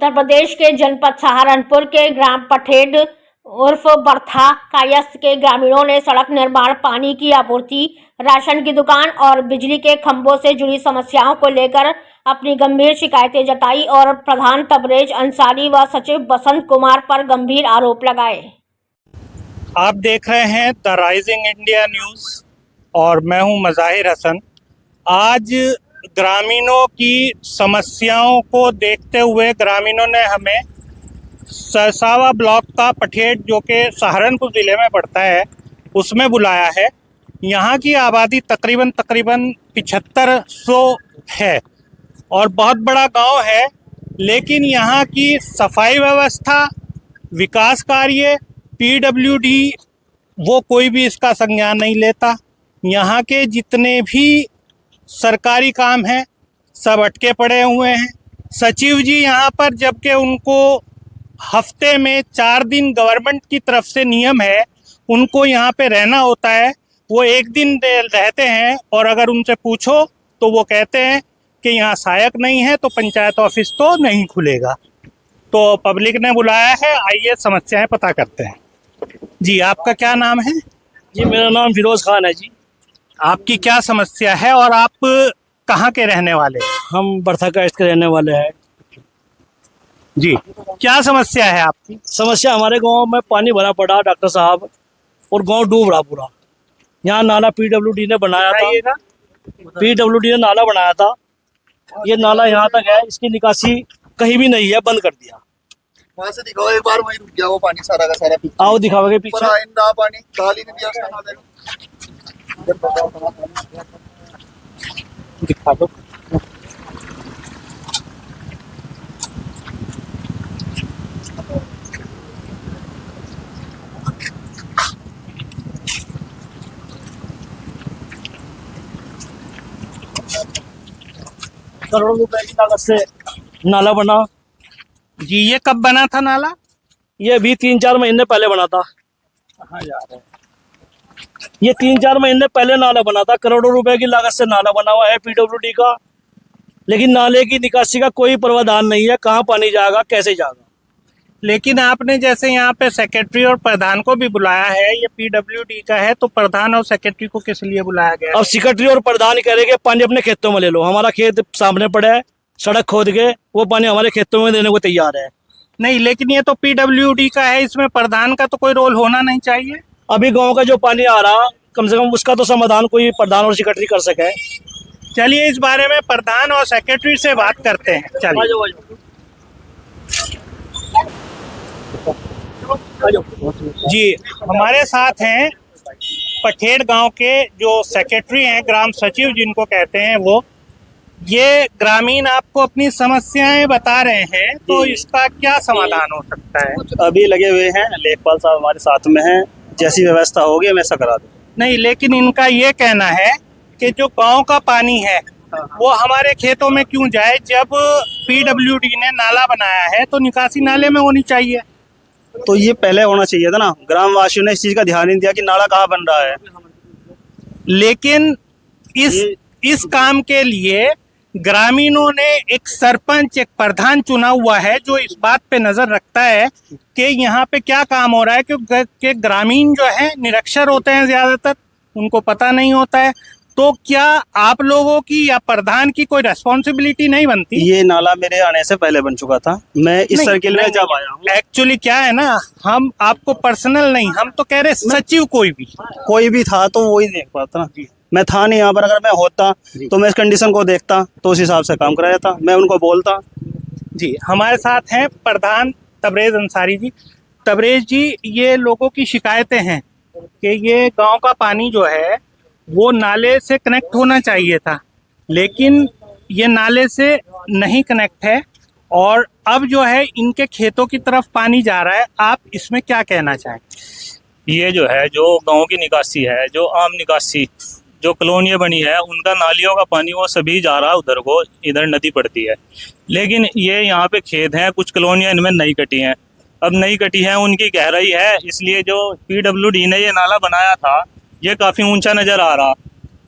उत्तर प्रदेश के जनपद सहारनपुर के ग्राम पठेड उर्फ बर्था कायस्थ के ग्रामीणों ने सड़क निर्माण, पानी की आपूर्ति, राशन की दुकान और बिजली के खंभों से जुड़ी समस्याओं को लेकर अपनी गंभीर शिकायतें जताई और प्रधान तबरेज अंसारी व सचिव बसंत कुमार पर गंभीर आरोप लगाए। आप देख रहे हैं द राइजिंग इंडिया न्यूज़ और मैं हूं मज़ाहिर हसन। आज ग्रामीणों की समस्याओं को देखते हुए ग्रामीणों ने हमें सरसावा ब्लॉक का पठेड, जो कि सहारनपुर ज़िले में पड़ता है, उसमें बुलाया है। यहाँ की आबादी तकरीबन 7500 है और बहुत बड़ा गांव है, लेकिन यहाँ की सफाई व्यवस्था, विकास कार्य, पीडब्ल्यूडी वो कोई भी इसका संज्ञान नहीं लेता। यहाँ के जितने भी सरकारी काम हैं सब अटके पड़े हुए हैं। सचिव जी यहाँ पर, जबकि उनको हफ्ते में 4 दिन गवर्नमेंट की तरफ से नियम है, उनको यहाँ पे रहना होता है, वो एक दिन रहते हैं और अगर उनसे पूछो तो वो कहते हैं कि यहाँ सहायक नहीं है तो पंचायत ऑफिस तो नहीं खुलेगा। तो पब्लिक ने बुलाया है, आइए समस्याएं पता करते हैं। जी, आपका क्या नाम है? जी, मेरा नाम फिरोज खान है जी। आपकी क्या समस्या है और आप कहाँ के रहने वाले हैं? हम बर्था कायस्थ के रहने वाले हैं जी। क्या समस्या है आपकी? समस्या, हमारे गांव में पानी भरा पड़ा डॉक्टर साहब, और गांव डूब रहा पूरा। यहाँ नाला पीडब्ल्यूडी ने बनाया था, पीडब्ल्यूडी ने नाला बनाया था। ये नाला यहाँ तक है, इसकी निकासी कहीं भी नहीं है, बंद कर दिया। वहाँ से दिखाओ एक बार, वहीं रुक गया वो पानी सारा का सारा। आओ दिखाओगे पीछे। पानी काली ने दिया, दिखा दो। करोड़ों रुपए की लागत से नाला बना जी। ये कब बना था नाला? ये भी 3-4 महीने पहले बना था। कहाँ जा रहे हैं? ये 3-4 महीने पहले नाला बना था। करोड़ों रुपए की लागत से नाला बना हुआ है पीडब्ल्यूडी का, लेकिन नाले की निकासी का कोई प्रावधान नहीं है। कहाँ पानी जाएगा, कैसे जाएगा? लेकिन आपने जैसे यहाँ पे सेक्रेटरी और प्रधान को भी बुलाया है, ये पीडब्ल्यूडी का है, तो प्रधान और सेक्रेटरी को किस लिए बुलाया गया? अब सेक्रेटरी और प्रधान कह रहे कि पानी अपने खेतों में ले लो। हमारा खेत सामने पड़ा है, सड़क खोद के वो पानी हमारे खेतों में देने को तैयार है। नहीं, लेकिन ये तो पीडब्ल्यूडी का है, इसमें प्रधान का तो कोई रोल होना नहीं चाहिए। अभी गांव का जो पानी आ रहा, कम से कम उसका तो समाधान कोई प्रधान और सेक्रेटरी कर सके। चलिए, इस बारे में प्रधान और सेक्रेटरी से बात करते हैं। चलिए। जी, हमारे साथ हैं पठेड गांव के जो सेक्रेटरी हैं, ग्राम सचिव जिनको कहते हैं वो। ये ग्रामीण आपको अपनी समस्याएं बता रहे हैं, तो इसका क्या समाधान हो सकता है? अभी लगे हुए हैं, लेखपाल साहब हमारे साथ में हैं, जैसी व्यवस्था होगी हम ऐसा करा दें। नहीं, लेकिन इनका ये कहना है कि जो गांव का पानी है वो हमारे खेतों में क्यों जाए? जब पीडब्ल्यूडी ने नाला बनाया है तो निकासी नाले में होनी चाहिए। तो ये पहले होना चाहिए था ना। ग्रामवासियों ने इस चीज का ध्यान नहीं दिया कि नाला कहाँ बन रहा है। लेकिन इस काम के लिए ग्रामीणों ने एक सरपंच, एक प्रधान चुना हुआ है जो इस बात पे नजर रखता है कि यहाँ पे क्या काम हो रहा है, क्योंकि ग्रामीण जो है निरक्षर होते हैं, ज्यादातर उनको पता नहीं होता है। तो क्या आप लोगों की या प्रधान की कोई रेस्पॉन्सिबिलिटी नहीं बनती? ये नाला मेरे आने से पहले बन चुका था, मैं इस सर्किल में जब आया हूँ। एक्चुअली क्या है ना, हम आपको पर्सनल नहीं, हम तो कह रहे सचिव कोई भी था तो वही देख पाता ना। मैं था नहीं यहाँ पर, अगर मैं होता तो मैं इस कंडीशन को देखता तो उस हिसाब से काम कराया था, मैं उनको बोलता। जी, हमारे साथ हैं प्रधान तबरेज अंसारी जी। तबरेज जी, ये लोगों की शिकायतें हैं कि ये गांव का पानी जो है वो नाले से कनेक्ट होना चाहिए था, लेकिन ये नाले से नहीं कनेक्ट है और अब जो है इनके खेतों की तरफ पानी जा रहा है। आप इसमें क्या कहना चाहें? ये जो है, जो गांव की निकासी है, जो आम निकासी, जो कॉलोनियाँ बनी है, उनका नालियों का पानी वो सभी जा रहा है उधर को, इधर नदी पड़ती है। लेकिन ये यहाँ पे खेत हैं, कुछ कॉलोनियाँ इनमें नहीं कटी हैं। अब नहीं कटी हैं, उनकी गहराई है, इसलिए जो पीडब्ल्यूडी ने ये नाला बनाया था ये काफ़ी ऊंचा नज़र आ रहा।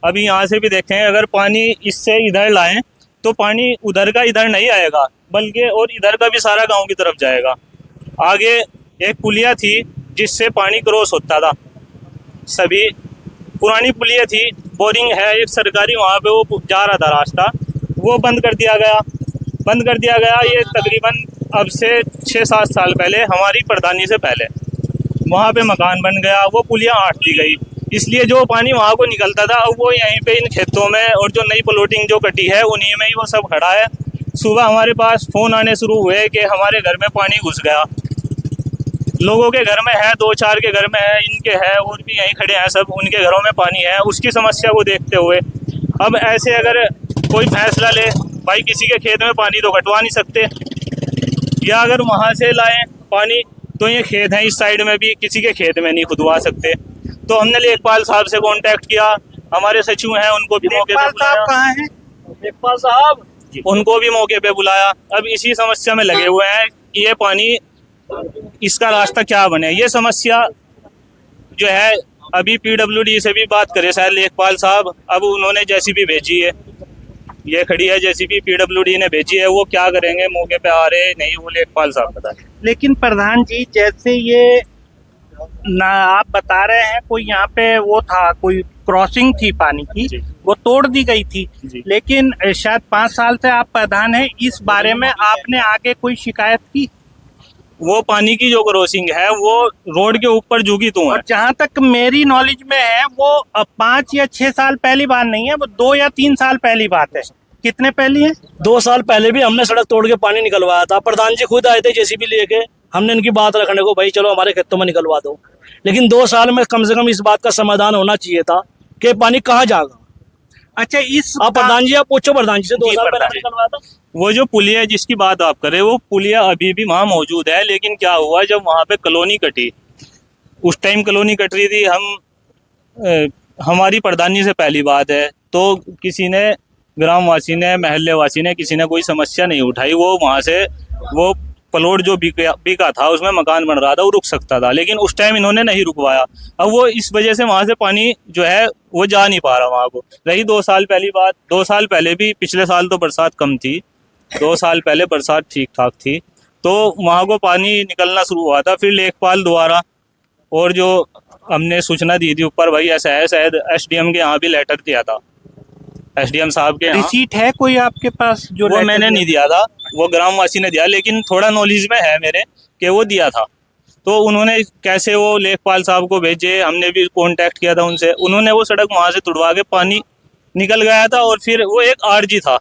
अभी यहाँ से भी देखें, अगर पानी इससे इधर लाएं तो पानी उधर का इधर नहीं आएगा, बल्कि और इधर का भी सारा गांव की तरफ जाएगा। आगे एक पुलिया थी जिससे पानी क्रॉस होता था, सभी पुरानी पुलिया थी, बोरिंग है एक सरकारी, वहाँ पे वो जा रहा था रास्ता, वो बंद कर दिया गया। ये तकरीबन अब से 6-7 साल पहले, हमारी प्रधानी से पहले वहाँ पे मकान बन गया, वो पुलिया आट दी गई, इसलिए जो पानी वहाँ को निकलता था अब वो यहीं पे इन खेतों में, और जो नई प्लॉटिंग जो कटी है उन्हीं में ही वो सब खड़ा है। सुबह हमारे पास फ़ोन आने शुरू हुए कि हमारे घर में पानी घुस गया, लोगों के घर में है, 2-4 के घर में है, इनके है, और भी यहीं खड़े हैं सब, उनके घरों में पानी है। उसकी समस्या को देखते हुए अब ऐसे अगर कोई फैसला ले, भाई किसी के खेत में पानी तो कटवा नहीं सकते, या अगर वहाँ से लाएं पानी तो ये खेत हैं इस साइड में भी, किसी के खेत में नहीं खुदवा सकते। तो हमने लेखपाल साहब से कांटेक्ट किया, हमारे सचिव हैं उनको भी मौके पे बुलाया। कहाँ हैं? लेखपाल साहब उनको भी मौके पे बुलाया। अब इसी समस्या में लगे हुए हैं कि ये पानी, इसका रास्ता क्या बने। ये समस्या जो है अभी पीडब्ल्यूडी से भी बात करे शायद लेखपाल साहब, अब उन्होंने जेसीबी भेजी है, ये खड़ी है जेसीबी, पीडब्ल्यूडी ने भेजी है, वो क्या करेंगे, मौके पे आ रहे नहीं, वो लेखपाल साहब बताए। लेकिन प्रधान जी, जैसे ये ना आप बता रहे हैं, कोई यहाँ पे वो था, कोई क्रॉसिंग थी पानी की, जी। वो तोड़ दी गई थी, जी। लेकिन शायद 5 साल से आप प्रधान हैं, इस बारे में आपने आगे कोई शिकायत की? वो पानी की जो क्रॉसिंग है वो रोड के ऊपर झुकी तो है। और जहाँ तक मेरी नॉलेज में है, वो 5 या 6 साल पहली बात नहीं है, वो 2 या 3 साल पहली बात है। कितने पहली है? 2 साल पहले भी हमने सड़क तोड़ के पानी निकलवाया था, प्रधान जी खुद आए थे जेसीबी लेके, हमने इनकी बात रखने को, भाई चलो हमारे खेतों में निकलवा दो, लेकिन 2 साल में कम से कम इस बात का समाधान होना चाहिए था कि पानी कहाँ जाएगा। अच्छा, इस आप प्रधान जी, आप पूछो प्रधान जी से, 2 जी, साल पहले प्रधान जी। निकलवाया था। वो जो पुलिया है जिसकी बात आप कर रहे हो, वो पुलिया अभी भी वहाँ मौजूद है, लेकिन क्या हुआ, जब वहाँ पे कॉलोनी कटी, उस टाइम कॉलोनी कट रही थी, हमारी प्रधानी से पहली बात है, तो किसी ने, ग्रामवासी ने, महल्ले वासी ने, किसी ने कोई समस्या नहीं उठाई। वो वहाँ से वो प्लॉट जो बिका था, उसमें मकान बन रहा था, वो रुक सकता था, लेकिन उस टाइम इन्होंने नहीं रुकवाया। अब वो इस वजह से वहाँ से पानी जो है वो जा नहीं पा रहा वहाँ को। रही 2 साल पहली बात, 2 साल पहले भी, पिछले साल तो बरसात कम थी, 2 साल पहले बरसात ठीक ठाक थी, तो वहाँ को पानी निकलना शुरू हुआ था। फिर लेखपाल द्वारा, और जो हमने सूचना दी थी ऊपर, भाई ऐसा है, शायद एसडीएम के यहाँ भी लेटर दिया था, एसडीएम साहब के यहाँ। रिसीट है कोई आपके पास? जो वो लेटर मैंने नहीं दिया था, वो ग्रामवासी ने दिया, लेकिन थोड़ा नॉलेज में है मेरे कि वो दिया था। तो उन्होंने कैसे वो लेखपाल साहब को भेजे, हमने भी कांटेक्ट किया था उनसे, उन्होंने वो सड़क वहाँ से तुड़वा के पानी निकल गया था, और फिर वो एक आरजी था,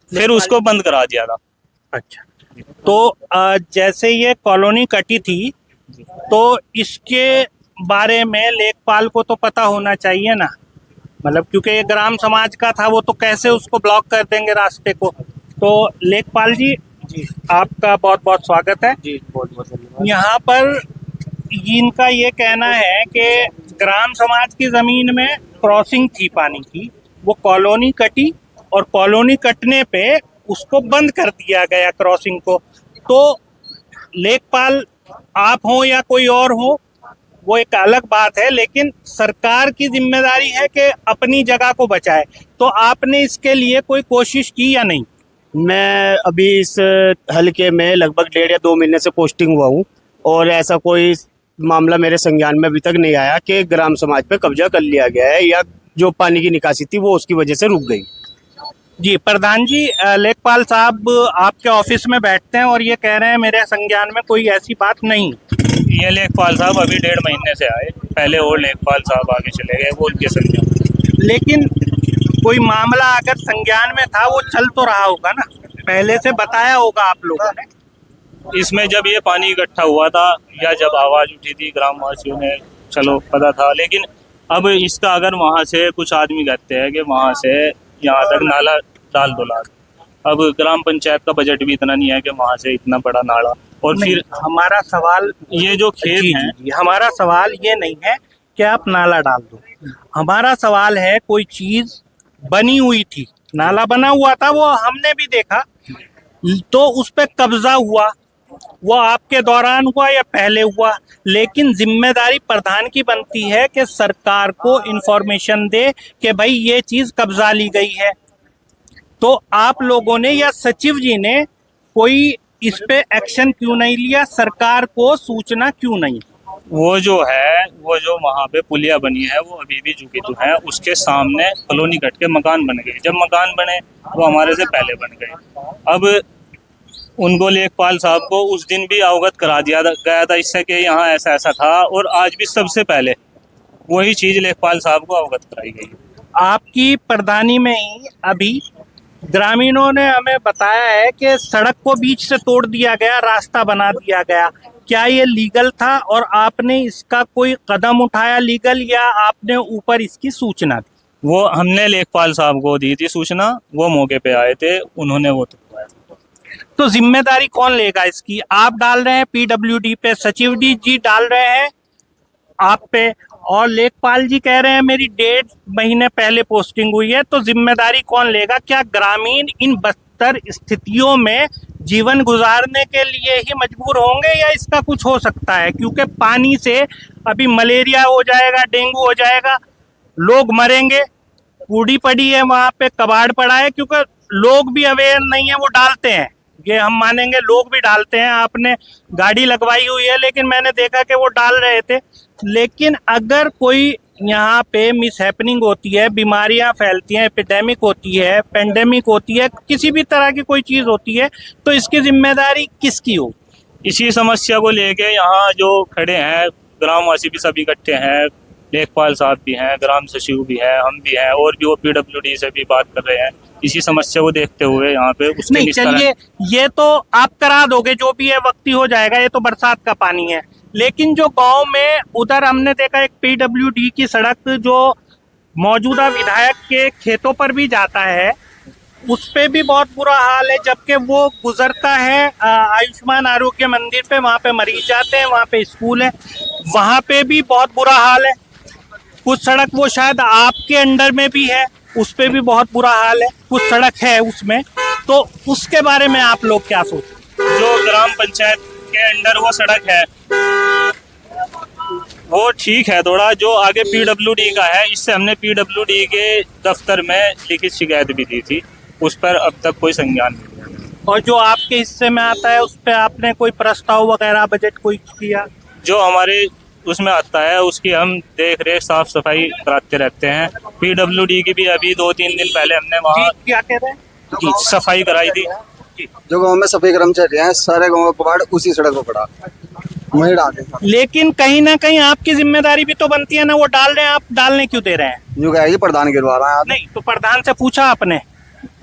फिर उसको बंद करा दिया था। अच्छा, तो जैसे ये कॉलोनी कटी थी, तो इसके बारे में लेखपाल को तो पता होना चाहिए ना, मतलब क्योंकि ये ग्राम समाज का था, वो तो कैसे उसको ब्लॉक कर देंगे रास्ते को। तो लेखपाल जी, आपका बहुत बहुत स्वागत है। जी, बहुत बहुत धन्यवाद। यहाँ पर इनका ये कहना है कि ग्राम समाज की जमीन में क्रॉसिंग थी पानी की, वो कॉलोनी कटी, और कॉलोनी कटने पे उसको बंद कर दिया गया क्रॉसिंग को। तो लेखपाल आप हो या कोई और हो, वो एक अलग बात है, लेकिन सरकार की जिम्मेदारी है कि अपनी जगह को बचाए। तो आपने इसके लिए कोई कोशिश की या नहीं? मैं अभी इस हल्के में लगभग 1.5 या 2 महीने से पोस्टिंग हुआ हूँ, और ऐसा कोई मामला मेरे संज्ञान में अभी तक नहीं आया कि ग्राम समाज पे कब्जा कर लिया गया है, या जो पानी की निकासी थी वो उसकी वजह से रुक गई। जी प्रधान जी, लेखपाल साहब आपके ऑफिस में बैठते हैं और ये कह रहे हैं मेरे संज्ञान में कोई ऐसी बात नहीं। ये लेखपाल साहब अभी 1.5 महीने से आए, पहले और लेखपाल साहब आगे चले गए, वो उनके संज्ञान। लेकिन कोई मामला अगर संज्ञान में था, वो चल तो रहा होगा ना, पहले से बताया होगा आप लोगों ने। इसमें जब ये पानी इकट्ठा हुआ था, या जब आवाज़ उठी थी ग्रामवासियों ने, चलो पता था, लेकिन अब इसका अगर वहाँ से कुछ आदमी कहते हैं कि वहाँ से यहाँ तक नाला डाल दो लाख, अब ग्राम पंचायत का बजट भी इतना नहीं है कि वहाँ से इतना बड़ा नाला, और फिर हमारा सवाल, ये जो खेत जी, हैं, जी, हमारा सवाल ये नहीं है कि आप नाला डाल दो, हमारा सवाल है कोई चीज बनी हुई थी, नाला बना हुआ था, वो हमने भी देखा, तो उस पे कब्जा हुआ, वो आपके दौरान हुआ या पहले हुआ, लेकिन जिम्मेदारी प्रधान की बनती है कि सरकार को इंफॉर्मेशन दे कि भाई ये चीज कब्जा ली गई है। तो आप लोगों ने या सचिव जी ने कोई इस पे एक्शन क्यों नहीं लिया, सरकार को सूचना क्यों नहीं? वो जो वहाँ पे पुलिया बनी है वो अभी भी झुकी तो है, उसके सामने कॉलोनी कट के मकान बन गए। जब मकान बने वो हमारे से पहले बन गए। अब उनको लेखपाल साहब को उस दिन भी अवगत करा दिया गया था इससे कि यहाँ ऐसा ऐसा था, और आज भी सबसे पहले वही चीज लेखपाल साहब को अवगत कराई गई। आपकी प्रधानी में ही अभी ग्रामीणों ने हमें बताया है कि सड़क को बीच से तोड़ दिया गया, रास्ता बना दिया गया। क्या ये लीगल था और आपने इसका कोई कदम उठाया लीगल, या आपने ऊपर इसकी सूचना दी? वो हमने लेखपाल साहब को दी थी सूचना, वो मौके पे आए थे, उन्होंने वो तो जिम्मेदारी कौन लेगा इसकी? आप डाल रहे हैं पीडब्ल्यूडी पे, सचिव जी डाल रहे हैं आप पे, और लेखपाल जी कह रहे हैं मेरी 1.5 महीने पहले पोस्टिंग हुई है। तो जिम्मेदारी कौन लेगा? क्या ग्रामीण इन बदतर स्थितियों में जीवन गुजारने के लिए ही मजबूर होंगे, या इसका कुछ हो सकता है? क्योंकि पानी से अभी मलेरिया हो जाएगा, डेंगू हो जाएगा, लोग मरेंगे। कूड़ी पड़ी है वहां पे, कबाड़ पड़ा है, क्योंकि लोग भी अवेयर नहीं है, वो डालते हैं, ये हम मानेंगे, लोग भी डालते हैं। आपने गाड़ी लगवाई हुई है, लेकिन मैंने देखा कि वो डाल रहे थे। लेकिन अगर कोई यहाँ पे मिस हैपनिंग होती है, बीमारियां फैलती हैं, एपिडेमिक होती है, पेंडेमिक होती है, किसी भी तरह की कोई चीज होती है, तो इसकी जिम्मेदारी किसकी हो? इसी समस्या को लेके यहाँ जो खड़े हैं ग्रामवासी भी सभी इकट्ठे हैं, लेखपाल साहब भी हैं, ग्राम सचिव भी हैं, हम भी हैं, और भी वो पीडब्ल्यूडी से भी बात कर रहे हैं। इसी समस्या को देखते हुए यहाँ पे उसके नहीं, चलिए, ये तो आप करा दोगे, जो भी है वक्ती हो जाएगा, ये तो बरसात का पानी है। लेकिन जो गांव में उधर हमने देखा एक पीडब्ल्यूडी की सड़क जो मौजूदा विधायक के खेतों पर भी जाता है, उस पे भी बहुत बुरा हाल है। जबकि वो गुजरता है आयुष्मान आरोग्य मंदिर पे, वहाँ पे मरीज जाते हैं, वहाँ पे स्कूल है, वहाँ पे भी बहुत बुरा हाल है। कुछ सड़क वो शायद आपके अंडर में भी है, उस पे भी बहुत बुरा हाल है, कुछ सड़क है उसमें, तो उसके बारे में आप लोग क्या सोचते हैं? जो ग्राम पंचायत के अंडर वो सड़क है वो ठीक है थोड़ा, जो आगे पीडब्ल्यूडी का है, इससे हमने पीडब्ल्यूडी के दफ्तर में लिखित शिकायत भी दी थी, उस पर अब तक कोई संज्ञान नहीं। और जो आपके हिस्से में आता है उस पर आपने कोई प्रस्ताव वगैरह बजट कोई किया? जो हमारे उसमें आता है उसकी हम देख रेख साफ सफाई कराते रहते हैं। पीडब्ल्यूडी की भी अभी 2-3 दिन पहले हमने वहाँ क्या कह रहे हैं सफाई कराई थी। जो गांव में सफाई कर्मचारी हैं, सारे गांव का कबाड़ उसी सड़क पर पड़ा, वहीं डाले। लेकिन कहीं ना कहीं आपकी जिम्मेदारी भी तो बनती है ना, वो डाल रहे हैं, आप डालने क्यों दे रहे हैं? जो कहेगी प्रधान गिरवा रहा है। नहीं, तो प्रधान से पूछा आपने?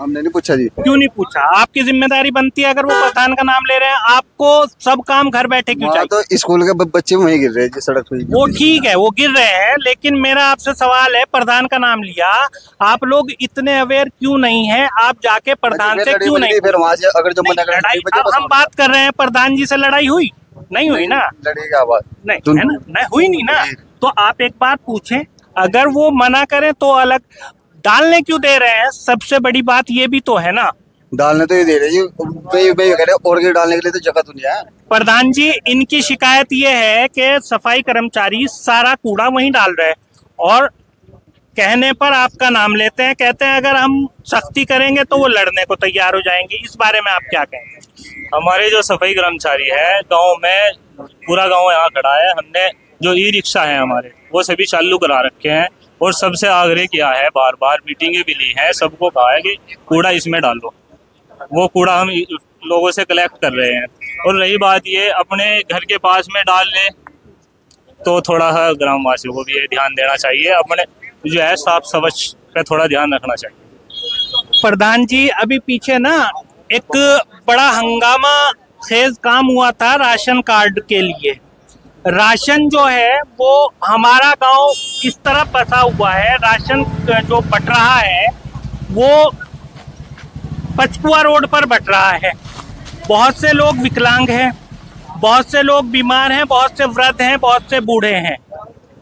हमने नहीं पूछा जी। क्यों नहीं पूछा? आपकी जिम्मेदारी बनती है, अगर वो प्रधान का नाम ले रहे हैं, आपको सब काम घर बैठे क्यों चाहिए? तो स्कूल के बच्चे वहीं गिर रहे हैं जिस सड़क पे। वो ठीक है, वो गिर रहे हैं, लेकिन मेरा आपसे सवाल है, प्रधान का नाम लिया, आप लोग इतने अवेयर क्यों नहीं है? आप जाके प्रधान से क्यों नहीं? फिर वहाँ से अगर जो लड़ाई, अब हम बात कर रहे हैं, प्रधान जी से लड़ाई हुई नहीं? हुई ना? लड़ेगा आवाज नहीं है ना? नहीं हुई नहीं ना? तो आप एक बात पूछें, अगर वो मना करें तो अलग, डालने क्यों दे रहे हैं? सबसे बड़ी बात ये भी तो है ना। डालने तो ये दे रहे जी, और डालने के लिए तो जगह तो नहीं है। प्रधान जी, इनकी शिकायत ये है कि सफाई कर्मचारी सारा कूड़ा वहीं डाल रहे हैं, और कहने पर आपका नाम लेते हैं, कहते हैं अगर हम सख्ती करेंगे तो वो लड़ने को तैयार हो जाएंगे। इस बारे में आप क्या कहेंगे? हमारे जो सफाई कर्मचारी है गांव में, पूरा गांव यहाँ खड़ा है, हमने जो ई रिक्शा है हमारे वो सभी चालू करा रखे हैं, और सबसे आग्रह किया है, बार बार मीटिंगें भी ली हैं, सबको कहा है कि कूड़ा इसमें डालो। वो कूड़ा हम लोगों से कलेक्ट कर रहे हैं। और रही बात ये अपने घर के पास में डाल ले, तो थोड़ा सा ग्रामवासियों को भी ये ध्यान देना चाहिए, अपने जो है साफ स्वच्छ पे थोड़ा ध्यान रखना चाहिए। प्रधान जी, अभी पीछे ना एक बड़ा हंगामा खेज काम हुआ था राशन कार्ड के लिए। राशन जो है वो हमारा गांव इस तरह फंसा हुआ है, राशन जो बट रहा है वो पचकुआ रोड पर बट रहा है। बहुत से लोग विकलांग हैं, बहुत से लोग बीमार हैं, बहुत से वृद्ध हैं, बहुत से बूढ़े हैं,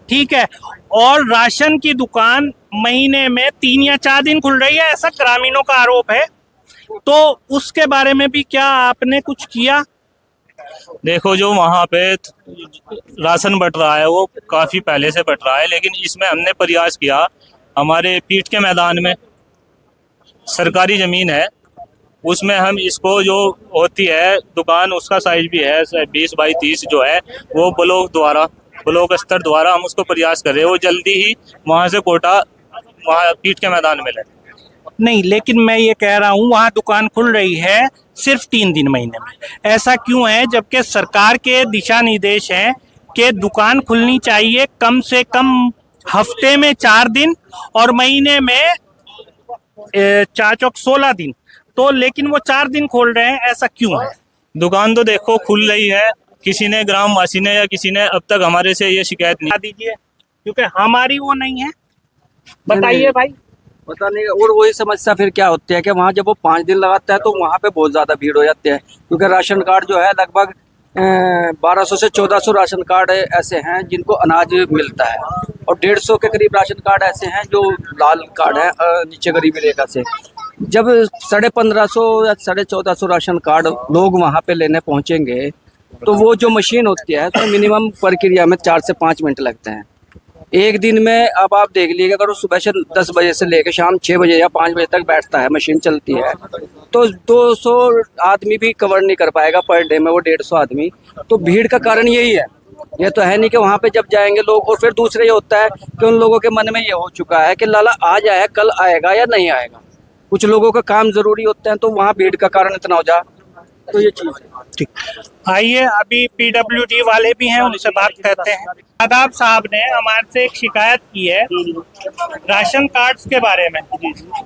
ठीक है। और राशन की दुकान महीने में 3 या 4 दिन खुल रही है, ऐसा ग्रामीणों का आरोप है। तो उसके बारे में भी क्या आपने कुछ किया? देखो, जो वहाँ पे राशन बट रहा है वो काफी पहले से बट रहा है, लेकिन इसमें हमने प्रयास किया, हमारे पीठ के मैदान में सरकारी ज़मीन है, उसमें हम इसको जो होती है दुकान, उसका साइज भी है 20 बाई 30 जो है, वो ब्लॉक स्तर द्वारा हम उसको प्रयास कर रहे हैं, वो जल्दी ही वहाँ से कोटा वहाँ पीठ के मैदान में ले। नहीं, लेकिन मैं ये कह रहा हूँ वहाँ दुकान खुल रही है सिर्फ 3 दिन महीने में, ऐसा क्यों है जबकि सरकार के दिशा निर्देश हैं कि दुकान खुलनी चाहिए कम से कम हफ्ते में 4 दिन और महीने में 16 दिन, तो लेकिन वो 4 दिन खोल रहे हैं, ऐसा क्यों है? दुकान तो देखो खुल रही है, किसी ने ग्रामवासी ने या किसी ने अब तक हमारे से ये शिकायत नहीं दीजिए, क्योंकि हमारी वो नहीं है। बताइए भाई। पता नहीं। और वही समस्या फिर क्या होती है कि वहाँ जब वो 5 दिन लगाता है तो वहाँ पे बहुत ज़्यादा भीड़ हो जाती है, क्योंकि राशन कार्ड जो है लगभग 1200 से 1400 राशन कार्ड ऐसे हैं जिनको अनाज मिलता है, और 150 के करीब राशन कार्ड ऐसे हैं जो लाल कार्ड है नीचे गरीबी रेखा से। जब 1550 या 1450 राशन कार्ड लोग वहाँ पे लेने पहुँचेंगे तो वो जो मशीन होती है तो मिनिमम प्रक्रिया में 4 से 5 मिनट लगते हैं एक दिन में। अब आप देख लीजिएगा, अगर वो सुबह से 10 बजे से लेकर शाम 6 बजे या 5 बजे तक बैठता है, मशीन चलती है, तो 200 आदमी भी कवर नहीं कर पाएगा पर डे में, वो 150 आदमी। तो भीड़ का कारण यही है, ये तो है नहीं कि वहाँ पे जब जाएंगे लोग। और फिर दूसरे ये होता है कि उन लोगों के मन में ये हो चुका है कि लाला आज आया कल आएगा या नहीं आएगा, कुछ लोगों का काम जरूरी होते हैं तो वहाँ भीड़ का कारण इतना हो जा, तो ये चीज़ है। ठीक, आइए अभी पीडब्ल्यूडी वाले भी हैं, उनसे बात करते हैं। आदाब साहब ने हमारे से एक शिकायत की है राशन कार्ड्स के बारे में।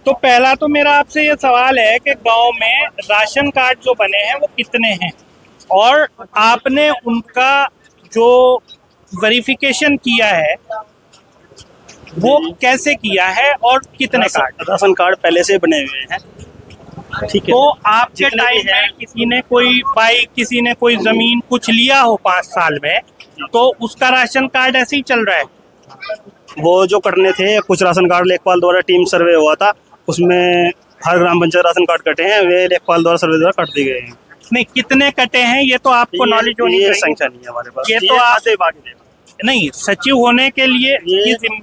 तो पहला तो मेरा आपसे ये सवाल है कि गांव में राशन कार्ड जो बने हैं वो कितने हैं, और आपने उनका जो वेरिफिकेशन किया है वो कैसे किया है, और कितने कार्ड? राशन कार्ड पहले से बने हुए हैं, ठीक है। तो आपके टाइम में किसी ने कोई बाइक, किसी ने कोई जमीन कुछ लिया हो 5 साल में, तो उसका राशन कार्ड ऐसे ही चल रहा है? वो जो करने थे कुछ राशन कार्ड लेखपाल द्वारा टीम सर्वे हुआ था, उसमें हर ग्राम पंचायत राशन कार्ड कटे हैं, वे लेखपाल द्वारा सर्वे द्वारा कट दिए गए हैं। नहीं, कितने कटे हैं ये तो आपको नॉलेज होनी चाहिए। संख्या नहीं है हमारे पास, ये तो आप नहीं, सचिव होने के लिए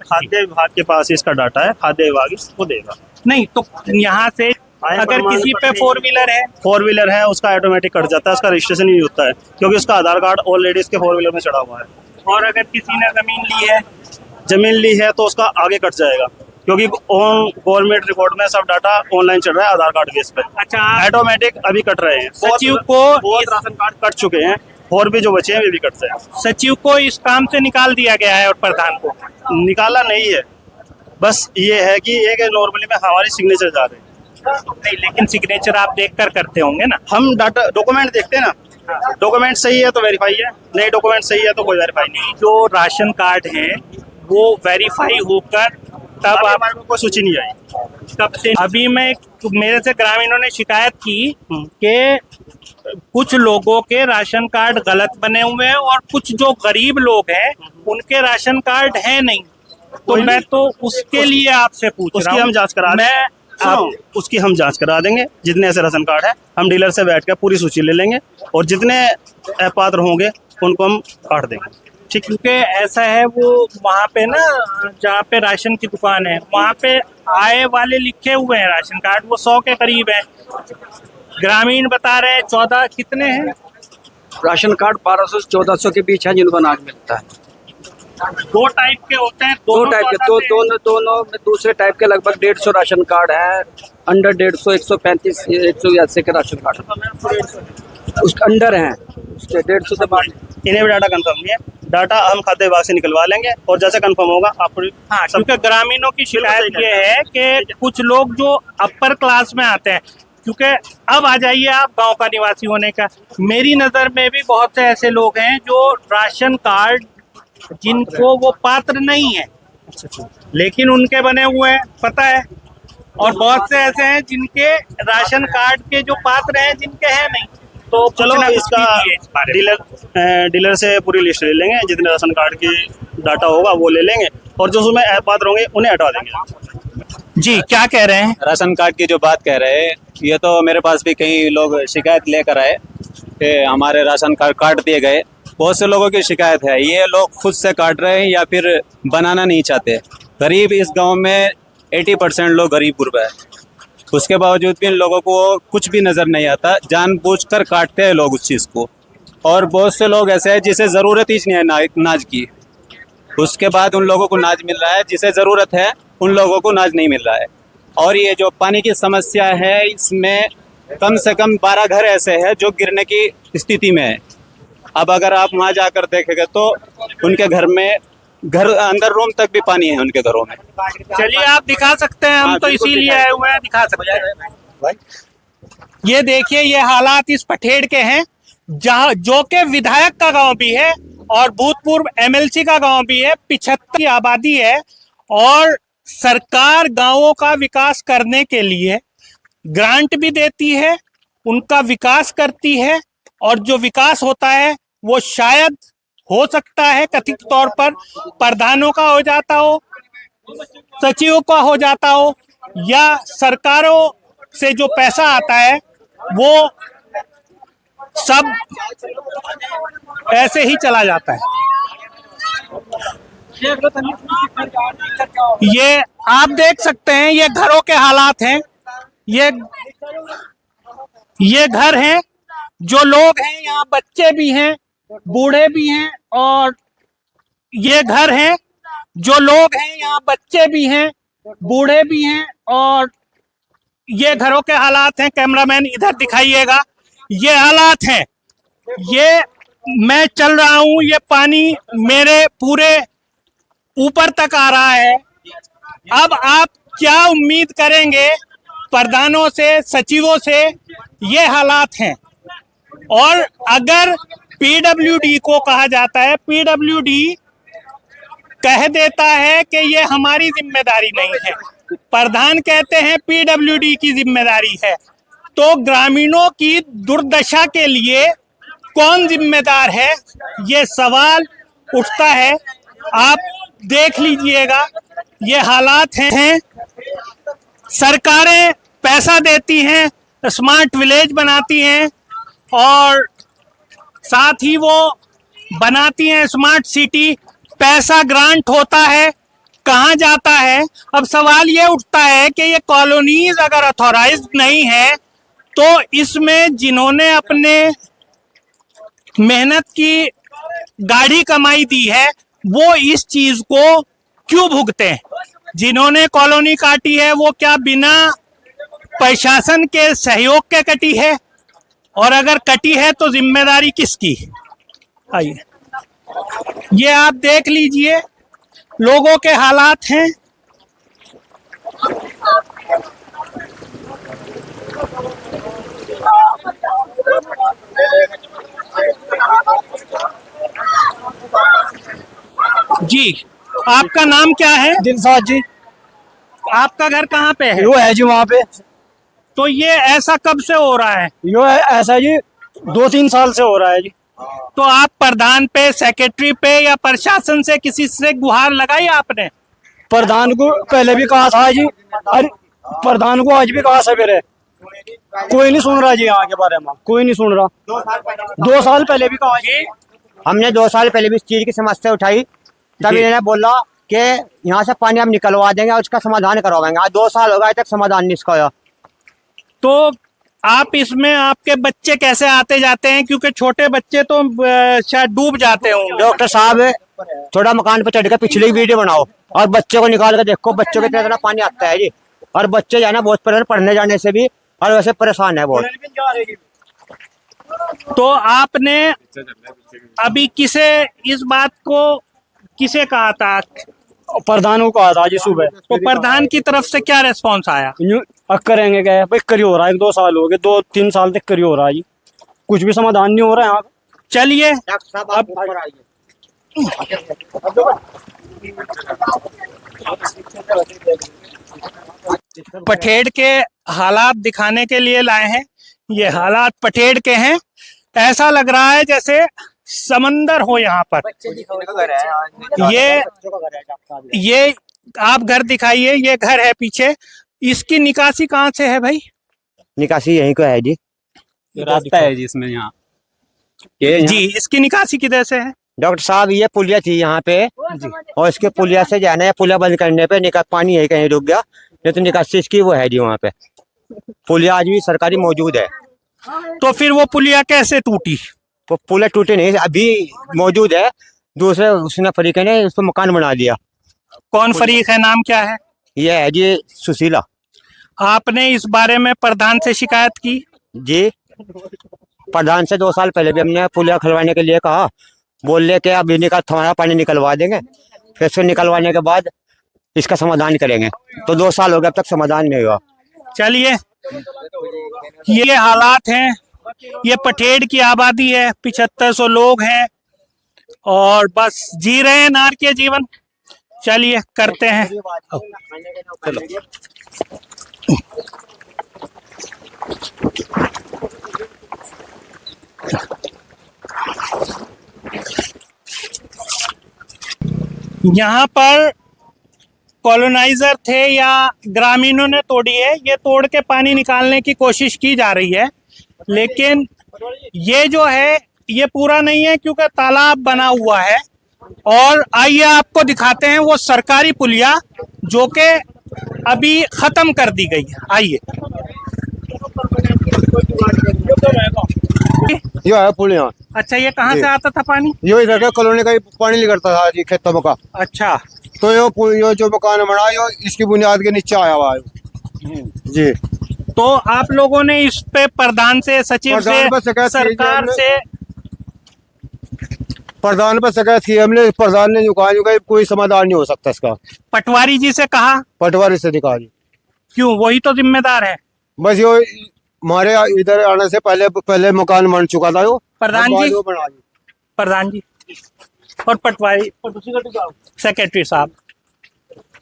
खाद्य विभाग के पास इसका डाटा है, खाद्य विभाग इसको देगा। नहीं, तो यहाँ से अगर किसी पे 4 व्हीलर है उसका ऑटोमेटिक कट जाता है, उसका रजिस्ट्रेशन नहीं होता है क्योंकि उसका आधार कार्ड ऑलरेडी इसके 4 व्हीलर में चढ़ा हुआ है। और अगर किसी ने जमीन ली है तो उसका आगे कट जाएगा, क्योंकि गवर्नमेंट रिकॉर्ड में सब डाटा ऑनलाइन चल रहा है आधार कार्ड बेस पे। अच्छा, ऑटोमेटिक अभी कट रहे हैं। सचिव को बहुत राशन कार्ड कट चुके हैं, और भी जो बचे हैं वे भी कट रहे हैं। सचिव को इस काम से निकाल दिया गया है और प्रधान को निकाला नहीं है, बस ये है कि एक नॉर्मली में हमारी सिग्नेचर जा रहे हैं। नहीं, लेकिन सिग्नेचर आप देखकर करते होंगे ना? हम डाटा डॉक्यूमेंट देखते हैं ना, डॉक्यूमेंट सही है तो वेरीफाई है, नहीं डॉक्यूमेंट सही है तो कोई वेरीफाई नहीं। जो राशन कार्ड है वो वेरीफाई होकर तब हमारे को कोई सूची नहीं आई तब से। अभी मेरे से ग्रामीणों ने शिकायत की कि कुछ लोगों के राशन कार्ड गलत बने हुए हैं और कुछ जो गरीब लोग हैं उनके राशन कार्ड है नहीं। तो मैं तो उसके लिए आपसे पूछ रहा हूँ। उसकी हम जांच करा उसकी हम जांच करा देंगे। जितने ऐसे राशन कार्ड है हम डीलर से बैठ कर पूरी सूची ले लेंगे, और जितने अपात्र होंगे उनको हम काट देंगे। ठीक, क्योंकि ऐसा है वो वहाँ पे ना जहाँ पे राशन की दुकान है वहाँ पे आए वाले लिखे हुए हैं राशन कार्ड, वो 100 के करीब है। ग्रामीण बता रहे हैं 14 कितने हैं राशन कार्ड 1200 से 1400 के बीच है जिनको अनाज मिलता है। 2 टाइप के होते हैं, दो टाइप के, दोनों में दूसरे टाइप के लगभग 150 राशन कार्ड है। अंडर 150, 135, 180 के राशन कार्ड उसके अंडर हैं, उसके 150 से बाहर। इन्हें भी डाटा कंफर्म नहीं है, डाटा हम खाद्य विभाग से निकलवा लेंगे और जैसे कंफर्म होगा आपको। हाँ, क्योंकि ग्रामीणों की शिकायत ये है कि कुछ लोग जो अपर क्लास में आते हैं, क्योंकि अब आ जाइए आप गांव का निवासी होने का, मेरी नज़र में भी बहुत से ऐसे लोग हैं जो राशन कार्ड जिनको वो पात्र नहीं है लेकिन उनके बने हुए हैं, पता है। और बहुत से ऐसे हैं जिनके राशन कार्ड के जो पात्र हैं जिनके हैं नहीं। तो चलो इसका डीलर से पूरी लिस्ट ले लेंगे, जितने राशन कार्ड की डाटा होगा वो ले लेंगे, और जो उसमें अपात्र होंगे उन्हें हटा देंगे। जी, क्या कह रहे हैं? राशन कार्ड की जो बात कह रहे हैं, ये तो मेरे पास भी कई लोग शिकायत लेकर आए कि हमारे राशन कार्ड काट दिए गए। बहुत से लोगों की शिकायत है, ये लोग खुद से काट रहे हैं या फिर बनाना नहीं चाहते। गरीब इस गांव में 80% लोग गरीब गुरबा है, उसके बावजूद भी इन लोगों को कुछ भी नज़र नहीं आता, जानबूझकर काटते हैं लोग उस चीज़ को। और बहुत से लोग ऐसे हैं जिसे ज़रूरत ही नहीं है नाज की, उसके बाद उन लोगों को नाज मिल रहा है, जिसे ज़रूरत है उन लोगों को नाज नहीं मिल रहा है। और ये जो पानी की समस्या है, इसमें कम से कम 12 घर ऐसे हैं जो गिरने की स्थिति में है। अब अगर आप वहाँ जाकर देखेंगे तो उनके घर में, घर अंदर रूम तक भी पानी है उनके घरों में। चलिए आप दिखा सकते हैं, हम हाँ, तो बिल्कुल इसीलिए आए हुए हैं, दिखा सकते हैं। ये देखिए, ये हालात इस पठेड़ के हैं, जहाँ जो के विधायक का गांव भी है और भूतपूर्व एमएलसी का गांव भी है। 75 की आबादी है और सरकार गांवों का विकास करने के लिए ग्रांट भी देती है, उनका विकास करती है, और जो विकास होता है वो शायद हो सकता है कथित तौर पर प्रधानों का हो जाता हो, सचिवों का हो जाता हो, या सरकारों से जो पैसा आता है वो सब ऐसे ही चला जाता है। ये आप देख सकते हैं, ये घरों के हालात हैं। ये घर हैं, जो लोग हैं यहाँ बच्चे भी हैं, बूढ़े भी हैं, और ये घर हैं, जो लोग हैं यहाँ बच्चे भी हैं, बूढ़े भी हैं, और ये घरों के हालात हैं। कैमरामैन इधर दिखाइएगा, ये हालात हैं। ये मैं चल रहा हूँ, ये पानी मेरे पूरे ऊपर तक आ रहा है। अब आप क्या उम्मीद करेंगे प्रधानों से, सचिवों से? ये हालात हैं। और अगर पीडब्ल्यूडी को कहा जाता है, पीडब्ल्यूडी कह देता है कि ये हमारी जिम्मेदारी नहीं है, प्रधान कहते हैं पीडब्ल्यूडी की जिम्मेदारी है, तो ग्रामीणों की दुर्दशा के लिए कौन जिम्मेदार है, ये सवाल उठता है। आप देख लीजिएगा, ये हालात हैं। सरकारें पैसा देती हैं, स्मार्ट विलेज बनाती हैं, और साथ ही वो बनाती हैं स्मार्ट सिटी। पैसा ग्रांट होता है, कहाँ जाता है? अब सवाल ये उठता है कि ये कॉलोनीज अगर अथॉराइज्ड नहीं है तो इसमें जिन्होंने अपने मेहनत की गाढ़ी कमाई दी है वो इस चीज को क्यों भुगते हैं? जिन्होंने कॉलोनी काटी है वो क्या बिना प्रशासन के सहयोग के कटी है? और अगर कटी है तो जिम्मेदारी किसकी? आइए, ये आप देख लीजिए, लोगों के हालात हैं। जी, आपका नाम क्या है? दिलसाद जी। आपका घर कहाँ पे है? यो है जी वहाँ पे। तो ये ऐसा कब से हो रहा है? यो है ऐसा जी 2-3 साल से हो रहा है जी। तो आप प्रधान पे, सेक्रेटरी पे या प्रशासन से किसी से गुहार लगाई आपने? प्रधान को पहले भी कहा था जी, अरे प्रधान को आज भी कहा सवेरे, कोई नहीं सुन रहा जी, यहाँ के बारे में कोई नहीं सुन रहा। 2 साल पहले भी कहा जी, हमने 2 साल पहले भी इस चीज की समस्या उठाई, तब इन्होंने बोला कि यहाँ से पानी हम निकलवा देंगे और उसका समाधान करवाएंगे। आज 2 साल हो गए, तक समाधान नहीं इसका हुआ। तो आप इसमें आपके बच्चे कैसे आते जाते हैं? क्योंकि छोटे बच्चे तो शायद डूब जाते होंगे। डॉक्टर साहब, थोड़ा मकान पर चढ़ के पिछली वीडियो बनाओ और बच्चों को निकाल कर देखो, बच्चों के इतना पानी आता है जी। और बच्चे जाना बहुत परेशान, पढ़ने जाने से भी, और वैसे परेशान है बहुत। तो आपने अभी इस बात को किसे कहा था? प्रधान को कहा था जी सुबह। तो प्रधान की तरफ से क्या रेस्पॉन्स आया? करेंगे क्या भाई, करी हो रहा है, 1-2 साल हो गए, 2-3 साल तक करी हो रहा है जी, कुछ भी समाधान नहीं हो रहा है यहाँ। चलिए, अब पठेड़ के हालात दिखाने के लिए लाए हैं। ये हालात पठेड़ के हैं, ऐसा लग रहा है जैसे समंदर हो यहाँ पर। ये आप घर दिखाइए, ये घर है पीछे, इसकी निकासी कहाँ से है भाई? निकासी यहीं को है जी, रास्ता है जी इसमें, यहाँ जी, इसकी निकासी किधर से है? डॉक्टर साहब ये पुलिया थी यहाँ पे, और इसके पुलिया से जाना है, पुलिया बंद करने पे पानी है कहीं रुक गया, नहीं तो निकासी इसकी वो है जी वहाँ पे। पुलिया आज भी सरकारी मौजूद है। तो फिर वो पुलिया कैसे टूटी? वो पुलिया टूटे नहीं, अभी मौजूद है। दूसरे उसने फरीके ने उस पर मकान बना दिया। कौन फरीक है, नाम क्या है? ये है जी सुशीला आपने इस बारे में प्रधान से शिकायत की? जी। प्रधान से 2 साल पहले भी हमने पुलिया खुलवाने के लिए कहा, बोल ले के अभी तुम्हारा पानी निकलवा देंगे, फिर से निकलवाने के बाद इसका समाधान करेंगे। तो 2 साल हो गए, अब तक समाधान नहीं हुआ। चलिए, ये हालात हैं। ये पठेड़ की आबादी है, 7500 लोग हैं और बस जी रहे हैं नारकीय जीवन। चलिए करते हैं। यहाँ पर कॉलोनाइजर थे या ग्रामीणों ने तोड़ी है, ये तोड़ के पानी निकालने की कोशिश की जा रही है, लेकिन ये जो है ये पूरा नहीं है क्योंकि तालाब बना हुआ है। और आइए आपको दिखाते हैं वो सरकारी पुलिया जो कि अभी खत्म कर दी गई है। आइए। यो है पुलिया। अच्छा, ये कहाँ से आता था पानी? यो इधर के कॉलोनी का ही पानी निकलता था जी, खेतों का। अच्छा, तो यो जो मकान बना यो इसकी बुनियाद के नीचे आया हुआ है जी। तो आप लोगों ने इस पे प्रधान से, सचिव से, सरकार से? प्रधान पर शिकायत की हमने, प्रधान ने जो कहा कोई समाधान नहीं हो सकता इसका। पटवारी जी से कहा? पटवारी से दिखा जी। क्यों, वही तो जिम्मेदार है। बस यो हमारे इधर आने से पहले मकान बन चुका था यो। प्रधान जी, प्रधान जी और पटवारी सेक्रेटरी साहब।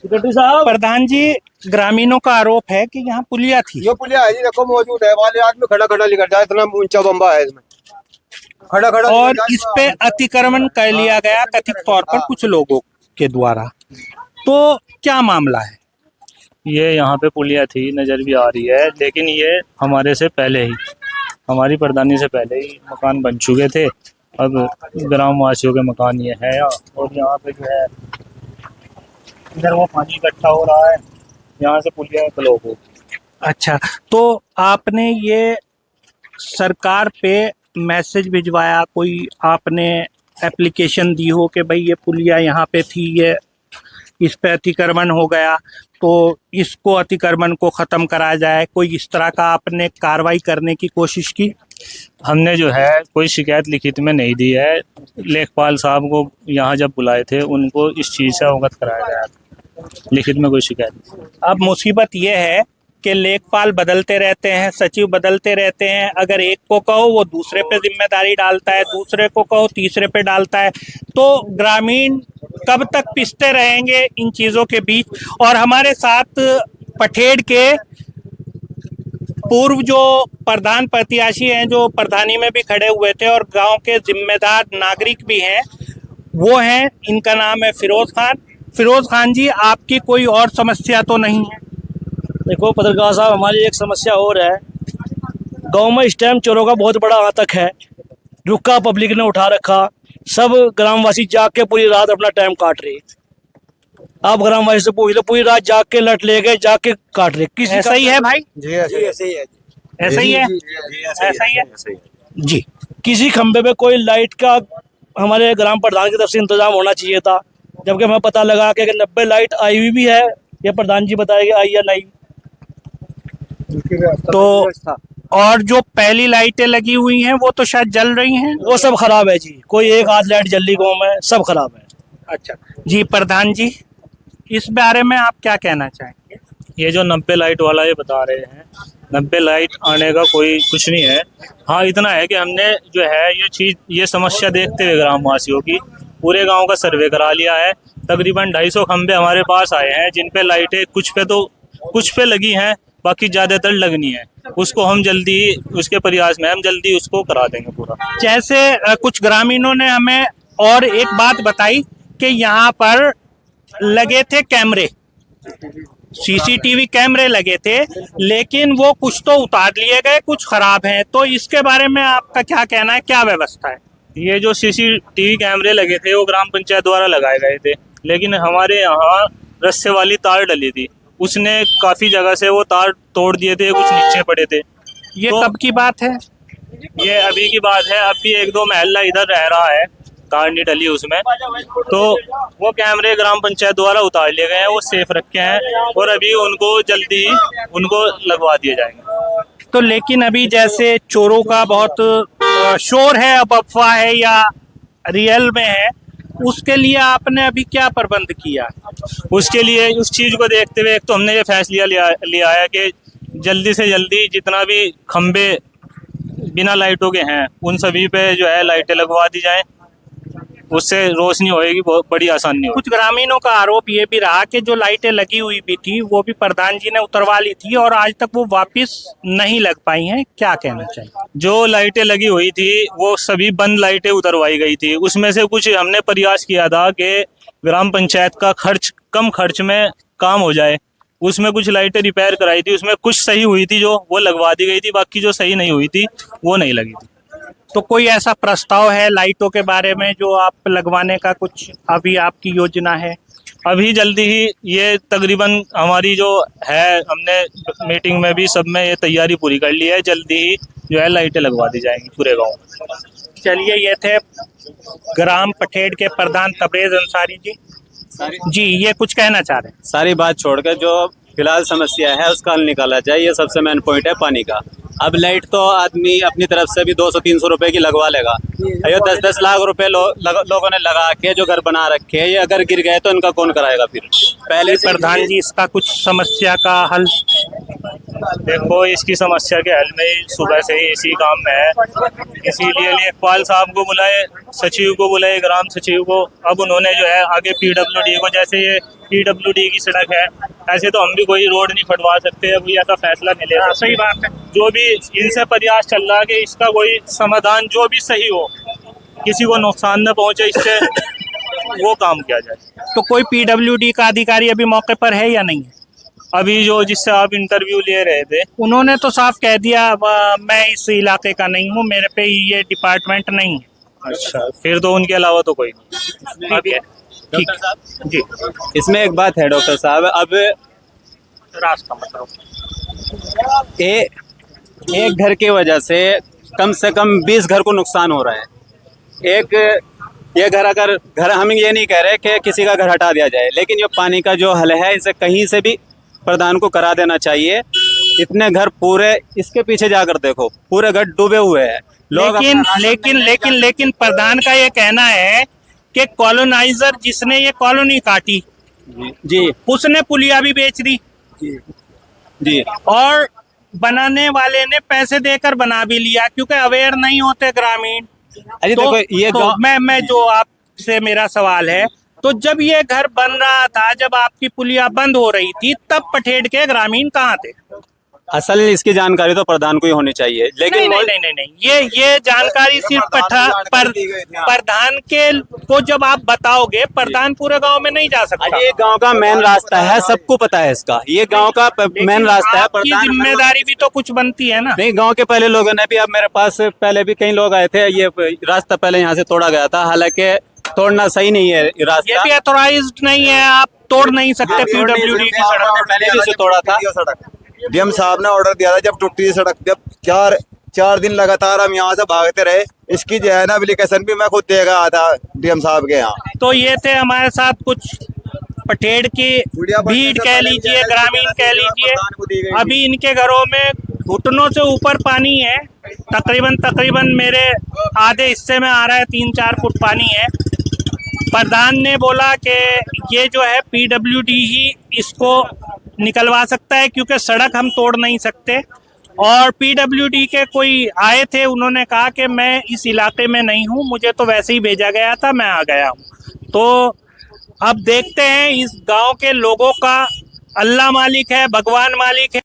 प्रधान जी, ग्रामीणों का आरोप है कि यहाँ पुलिया थी। यो पुलिया है जी, देखो मौजूद है। वाले आदमी खड़ा खड़ा निकल जाए, इतना ऊंचा बम्बा है इसमें, खड़ा खड़ा। और इस पे अतिक्रमण कर लिया गया कथित तौर पर कुछ लोगों के द्वारा। तो क्या मामला है? ये यहाँ पे पुलिया थी, नज़र भी आ रही है, लेकिन ये हमारे से पहले ही, हमारी प्रधानी से पहले ही मकान बन चुके थे। अब ग्रामवासियों के मकान ये है। और यहाँ पे जो है इधर वो पानी इकट्ठा हो रहा है, यहाँ से पुलिया ब्लॉक हो। अच्छा, तो आपने ये सरकार पे मैसेज भिजवाया, कोई आपने एप्लीकेशन दी हो कि भाई ये पुलिया यहाँ पे थी, ये इस पे अतिक्रमण हो गया तो इसको अतिक्रमण को ख़त्म कराया जाए, कोई इस तरह का आपने कार्रवाई करने की कोशिश की? हमने जो है कोई शिकायत लिखित में नहीं दी है। लेखपाल साहब को यहाँ जब बुलाए थे उनको इस चीज़ से अवगत कराया गया, लिखित में कोई शिकायत नहीं। अब मुसीबत ये है कि लेखपाल बदलते रहते हैं, सचिव बदलते रहते हैं। अगर एक को कहो वो दूसरे पे जिम्मेदारी डालता है, दूसरे को कहो तीसरे पे डालता है। तो ग्रामीण कब तक पिसते रहेंगे इन चीज़ों के बीच? और हमारे साथ पठेड़ के पूर्व जो प्रधान प्रत्याशी हैं, जो प्रधानी में भी खड़े हुए थे और गांव के जिम्मेदार नागरिक भी हैं, वो हैं, इनका नाम है फिरोज खान। फिरोज खान जी, आपकी कोई और समस्या तो नहीं है? देखो पत्रकार साहब, हमारी एक समस्या और है। गांव में इस टाइम चोरों का बहुत बड़ा आतंक है। रुक्का पब्लिक ने उठा रखा, सब ग्रामवासी जाग के पूरी रात अपना टाइम काट रहे। आप ग्रामवासी से पूछ लो, पूरी रात जाग के लट ले गए, जाग के काट रहे। किसी ऐसा ही है भाई? जी ऐसे ही है। ऐसा ही है, ऐसा ही है जी। किसी खंबे पे कोई लाइट का हमारे ग्राम प्रधान की तरफ से इंतजाम होना चाहिए था, जबकि हमें पता लगा कि 90 लाइट आई हुई भी है। ये प्रधान जी बताएंगे आई या नहीं। तो और जो पहली लाइटें लगी हुई हैं वो तो शायद जल रही हैं। वो सब खराब है जी, कोई एक आध लाइट जल रही गाँव में, सब खराब है। अच्छा जी, प्रधान जी, इस बारे में आप क्या कहना चाहेंगे? ये जो 90 लाइट वाला ये बता रहे हैं, 90 लाइट आने का कोई कुछ नहीं है। हाँ, इतना है कि हमने जो है ये चीज़, ये समस्या देखते हुए ग्रामवासियों की पूरे गांव का सर्वे करा लिया है। तकरीबन 250 खंबे हमारे पास आए हैं, जिन पे लाइटें कुछ पे लगी हैं, बाकी ज़्यादातर लगनी है। उसको हम जल्दी, उसके प्रयास में हम जल्दी उसको करा देंगे पूरा। जैसे कुछ ग्रामीणों ने हमें और एक बात बताई कि यहाँ पर लगे थे कैमरे, सीसीटीवी कैमरे लगे थे, लेकिन वो कुछ तो उतार लिए गए, कुछ खराब हैं। तो इसके बारे में आपका क्या कहना है, क्या व्यवस्था है? ये जो सीसीटीवी कैमरे लगे थे वो ग्राम पंचायत द्वारा लगाए गए थे, लेकिन हमारे यहाँ रस्से वाली तार डली थी, उसने काफ़ी जगह से वो तार तोड़ दिए थे, कुछ नीचे पड़े थे। ये तो कब की बात है? ये अभी की बात है, अभी 1-2 महल्ला इधर रह रहा है, तार नहीं डली उसमें। तो वो कैमरे ग्राम पंचायत द्वारा उतार लिए गए हैं, वो सेफ रखे हैं और अभी उनको जल्दी ही उनको लगवा दिए जाएंगे। तो लेकिन अभी जैसे चोरों का बहुत शोर है, अब अफवाह है या रियल में है, उसके लिए आपने अभी क्या प्रबंध किया? उसके लिए उस चीज़ को देखते हुए एक तो हमने ये फैसला लिया है कि जल्दी से जल्दी जितना भी खंबे बिना लाइटों के हैं उन सभी पे जो है लाइटें लगवा दी जाएं, उससे रोशनी होएगी, बहुत बड़ी आसानी होगी। कुछ ग्रामीणों का आरोप ये भी रहा कि जो लाइटें लगी हुई भी थी वो भी प्रधान जी ने उतरवा ली थी और आज तक वो वापस नहीं लग पाई हैं, क्या कहना चाहिए? जो लाइटें लगी हुई थी वो सभी बंद लाइटें उतरवाई गई थी। उसमें से कुछ हमने प्रयास किया था कि ग्राम पंचायत का खर्च कम खर्च में काम हो जाए, उसमें कुछ लाइटें रिपेयर कराई थी, उसमें कुछ सही हुई थी जो वो लगवा दी गई थी, बाकी जो सही नहीं हुई थी वो नहीं लगी थी। तो कोई ऐसा प्रस्ताव है लाइटों के बारे में जो आप लगवाने का कुछ अभी आपकी योजना है? अभी जल्दी ही ये तकरीबन हमारी जो है, हमने मीटिंग में भी सब में ये तैयारी पूरी कर ली है, जल्दी ही जो है लाइटें लगवा दी जाएंगी पूरे गाँव में। चलिए, ये थे ग्राम पठेड़ के प्रधान तबरेज अंसारी जी, ये कुछ कहना चाह रहे हैं? सारी बात छोड़कर जो फिलहाल समस्या है उसका हल निकाला जाए, ये सबसे मेन पॉइंट है पानी का। अब लाइट तो आदमी अपनी तरफ से भी 200-300 रुपए की लगवा लेगा, ये 10-10 लाख रुपए लोगों ने लगा के जो घर बना रखे हैं, ये अगर गिर गए तो इनका कौन कराएगा फिर? पहले प्रधान जी, इसका कुछ समस्या का हल? देखो, इसकी समस्या के हल में ही सुबह से ही इसी काम में है, इसीलिए लेखपाल साहब को बुलाए, सचिव को बुलाए, ग्राम सचिव को। अब उन्होंने जो है आगे PWD को, जैसे ये PWD की सड़क है, ऐसे तो हम भी कोई रोड नहीं फटवा सकते, अभी ऐसा फैसला मिलेगा। सही बात है। जो भी इनसे प्रयास चल रहा है कि इसका कोई समाधान जो भी सही हो, किसी को नुकसान न पहुंचे, इससे वो काम किया जाए। तो कोई PWD का अधिकारी अभी मौके पर है या नहीं है? अभी जो जिससे आप इंटरव्यू ले रहे थे, उन्होंने तो साफ कह दिया मैं इस इलाके का नहीं हूँ, मेरे पे ये डिपार्टमेंट नहीं है। अच्छा, फिर तो उनके अलावा तो कोई नहीं। ठीक है, ठीक है जी। इसमें एक बात है डॉक्टर साहब, अब रास्ता मतलब एक घर की वजह से कम 20 घर को नुकसान हो रहा है। ये घर, अगर घर, हम ये नहीं कह रहे कि किसी का घर हटा दिया जाए, लेकिन ये पानी का जो हल है इसे कहीं से भी प्रधान को करा देना चाहिए। इतने घर पूरे, इसके पीछे जाकर देखो, पूरे घर डूबे हुए हैं। लेकिन प्रधान का ये कहना है कि कॉलोनाइजर जिसने ये कॉलोनी काटी जी उसने पुलिया भी बेच दी जी, और बनाने वाले ने पैसे देकर बना भी लिया, क्योंकि अवेयर नहीं होते ग्रामीण। अरे तो, देखो, ये तो मैं जो आपसे मेरा सवाल है, तो जब ये घर बन रहा था, जब आपकी पुलिया बंद हो रही थी, तब पठेड़ के ग्रामीण कहाँ थे? असल इसकी जानकारी तो प्रधान को ही होनी चाहिए, लेकिन नहीं, ये जानकारी सिर्फ प्रधान के को जब आप बताओगे, प्रधान पूरे गांव में नहीं जा सकता। ये गांव का मेन रास्ता है, सबको पता है इसका, ये गांव का मेन रास्ता है। आपकी जिम्मेदारी भी तो कुछ बनती है ना? नहीं, गांव के पहले लोगों ने भी, अब मेरे पास पहले भी कई लोग आए थे, ये रास्ता पहले यहाँ से तोड़ा गया था, हालांकि तोड़ना सही नहीं है रास्ता, ये भी ऑथोराइज्ड नहीं है, आप तोड़ नहीं सकते। PWD की सड़क पहले भी इसे तोड़ा था। डीएम साहब ने ऑर्डर दिया था, जब टूटी सड़क, जब 4 दिन लगातार हम यहाँ से भागते रहे, इसकी जो है ना एप्लीकेशन भी मैं खुद दे गया था डीएम साहब के यहाँ। तो ये थे हमारे साथ कुछ पठेड़ की भीड़ कह लीजिए, ग्रामीण कह लीजिए। अभी इनके घरों में घुटनों से ऊपर पानी है, तकरीबन मेरे आधे हिस्से में आ रहा है, 3-4 फुट पानी है। प्रधान ने बोला कि ये जो है PWD ही इसको निकलवा सकता है, क्योंकि सड़क हम तोड़ नहीं सकते। और PWD के कोई आए थे, उन्होंने कहा कि मैं इस इलाके में नहीं हूँ, मुझे तो वैसे ही भेजा गया था, मैं आ गया हूँ। तो अब देखते हैं, इस गांव के लोगों का अल्लाह मालिक है, भगवान मालिक है।